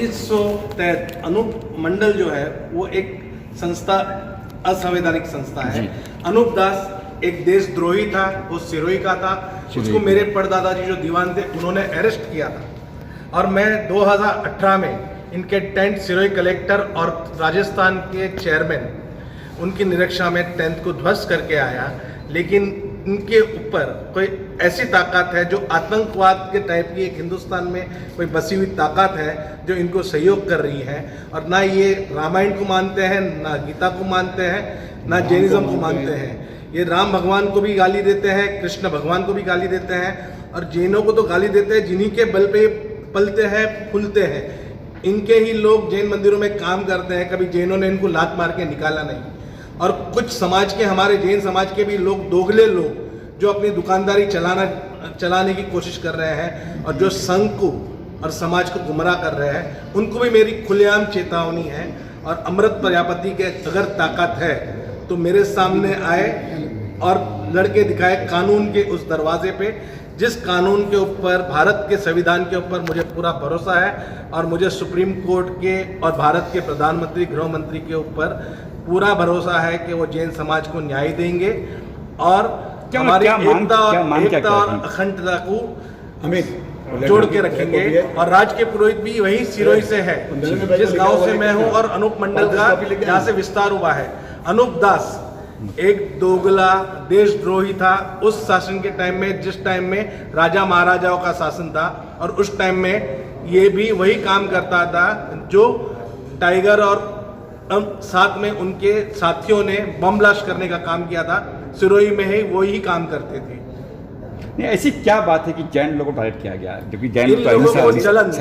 1900 तहत अनूप मंडल जो है वो एक संस्था, असंवैधानिक संस्था है। अनूप दास एक देशद्रोही था, वो सिरोही का था। उसको मेरे परदादाजी जो दीवान थे उन्होंने अरेस्ट किया था, और मैं 2018 में इनके टेंट सिरोही कलेक्टर और राजस्थान के चेयरमैन उनकी निरीक्षा में टेंट को ध्वस्त करके आया। लेकिन इनके ऊपर कोई ऐसी ताकत है जो आतंकवाद के टाइप की एक हिंदुस्तान में कोई बसी हुई ताकत है जो इनको सहयोग कर रही है। और ना ये रामायण को मानते हैं, ना गीता को मानते हैं, ना जैनिज्म को मानते हैं। ये राम भगवान को भी गाली देते हैं, कृष्ण भगवान को भी गाली देते हैं, और जैनों को तो गाली देते हैं जिन्हीं के बल पे पलते हैं फूलते हैं। इनके ही लोग जैन मंदिरों में काम करते हैं, कभी जैनों ने इनको लात मार के निकाला नहीं। और कुछ समाज के, हमारे जैन समाज के भी लोग, दोगले लोग जो अपनी दुकानदारी चलाने की कोशिश कर रहे हैं और जो संघ को और समाज को गुमराह कर रहे हैं, उनको भी मेरी खुलेआम चेतावनी है। और अमृत प्रजापति के अगर ताकत है तो मेरे सामने आए और लड़के दिखाए कानून के उस दरवाजे पे, जिस कानून के ऊपर, भारत के संविधान के ऊपर मुझे पूरा भरोसा है, और मुझे सुप्रीम कोर्ट के और भारत के प्रधानमंत्री, गृह मंत्री के ऊपर पूरा भरोसा है कि वो जैन समाज को न्याय देंगे और हमारी एकता और अखंडता को जोड़ के रखेंगे। और राज के पुरोहित भी वही सिरोही से है, जिस गांव से मैं हूं, और अनूप मंडल का यहाँ से विस्तार हुआ है। अनूप दास एक दोगला देशद्रोही था उस शासन के टाइम में, जिस टाइम में राजा महाराजाओं का शासन था, और उस टाइम में ये भी वही काम करता था जो टाइगर और साथ में उनके साथियों ने बम ब्लास्ट करने का काम किया था। सिरोही में ही वो ही काम करते थे। नहीं, ऐसी क्या बात है कि जैन लोगों को टारगेट किया गया, जबकि जैन लोगों को जलन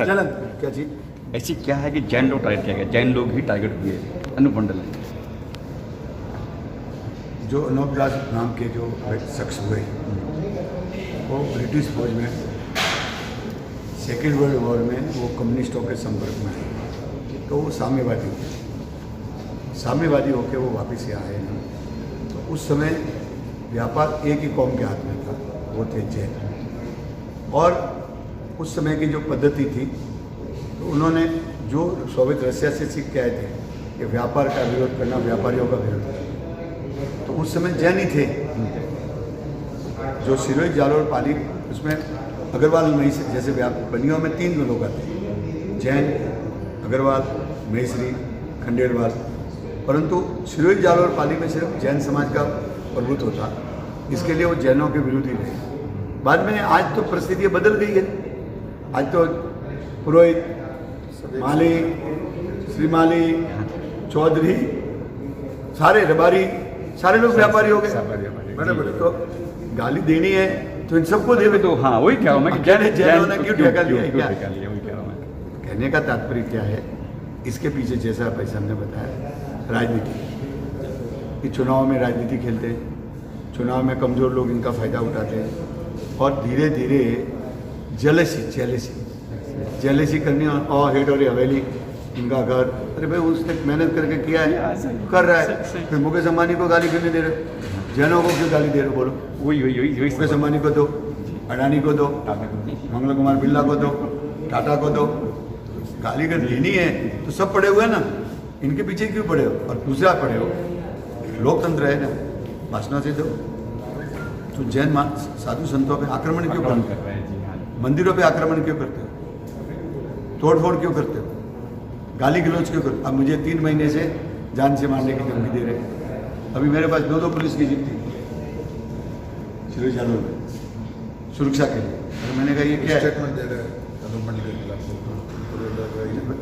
क्या चीज ऐसी क्या है कि जैन लोग टारगेट किया गया, जैन लोग ही टारगेट हुए अनूप मंडल में? जो अनूप दास नाम के जो शख्स हुए वो ब्रिटिश फौज में सेकेंड वर्ल्ड वॉर में वो कम्युनिस्टों के संपर्क में आए, तो वो साम्यवादी हुए। साम्यवादी होकर वो वापस यहाँ आए ना, तो उस समय व्यापार एक ही कौम के हाथ में था, वो थे जैन। और उस समय की जो पद्धति थी, तो उन्होंने जो सोवियत रशिया से सीख के आए थे कि व्यापार का विरोध करना, व्यापारियों का विरोध करना, तो उस समय जैन ही थे। जो सिरोही, जालोर, पाली, उसमें अग्रवाल नहीं से जैसे बनियों में 3 लोग आते, जैन, अग्रवाल, महेश्वरी, खंडेरवाल। परंतु सिरोही, जालोर, पाली में सिर्फ जैन समाज का प्रभुत्व था, इसके लिए वो जैनों के विरोधी रहे। बाद में आज तो परिस्थितियाँ बदल गई है। आज तो पुरोहित, माली, श्रीमाली, चौधरी, सारे रबारी, सारे लोग व्यापारी हो गए। बड़े तो गाली देनी है तो इन सबको देवे। तो हाँ, वही कह रहा हूँ मैं कि जैनों ने क्यों ठेका लिया? वही कह रहा हूँ मैं। कहने का तात्पर्य क्या है, इसके पीछे जैसा भाई साहब ने बताया, राजनीति, कि चुनाव में राजनीति खेलते हैं, चुनाव में कमज़ोर लोग इनका फ़ायदा उठाते हैं, और धीरे धीरे जेलेसी करनी, और हेड और हवेली इनका घर, अरे भाई उसने मेहनत करके किया है, कर रहा है, फिर मुकेश अंबानी को गाली क्यों नहीं दे रहे? जैनों को क्यों गाली दे रहे? बोलो। वही मुकेश अंबानी को दो, अडानी को दो, मंगल कुमार बिरला को दो, टाटा को दो। गाली अगर देनी है तो सब पड़े हुए हैं ना, इनके पीछे क्यों पड़े हो? और दूसरा पड़े हो, लोकतंत्र है ना, भाषणों से दो। तो जैन साधु संतों पे आक्रमण क्यों करते हो? मंदिरों पे आक्रमण क्यों करते हो? तोड़फोड़ क्यों करते हो? गाली गलौज क्यों करते हो? अब मुझे 3 महीने से जान से मारने की धमकी दे रहे। अभी मेरे पास 2 पुलिस की जीप थी सिरोही जालोर में, सुरक्षा के लिए। तो मैंने कहा ये क्या स्टेटमेंट दे रहे हैं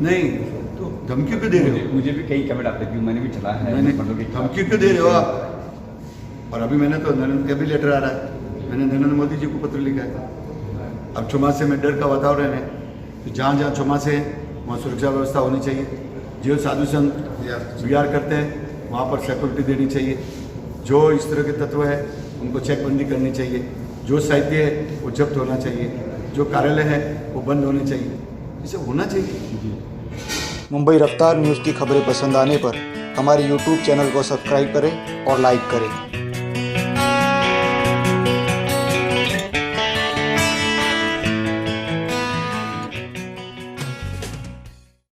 नहीं, तो धमकी क्यों दे रहे हो? मुझे भी कई कमेंट आते हैं, मैंने भी चला है, धमकी क्यों दे रहे हो आप? और अभी मैंने तो नरेंद्र भी लेटर आ रहा है, मैंने नरेंद्र मोदी जी को पत्र लिखा है। अब चौमासे में डर का वातावरण है, तो जहाँ जहाँ चौमासे है वहाँ सुरक्षा व्यवस्था होनी चाहिए। जो साधु संत विहार करते हैं वहाँ पर सिक्योरिटी देनी चाहिए। जो इस तरह के तत्व है उनको चेकबंदी करनी चाहिए। जो साहित्य है वो जब्त होना चाहिए। जो कार्यालय है वो बंद होने चाहिए। इसे होना चाहिए। मुंबई रफ्तार न्यूज़ की खबरें पसंद आने पर हमारे YouTube चैनल को सब्सक्राइब करें और लाइक करें।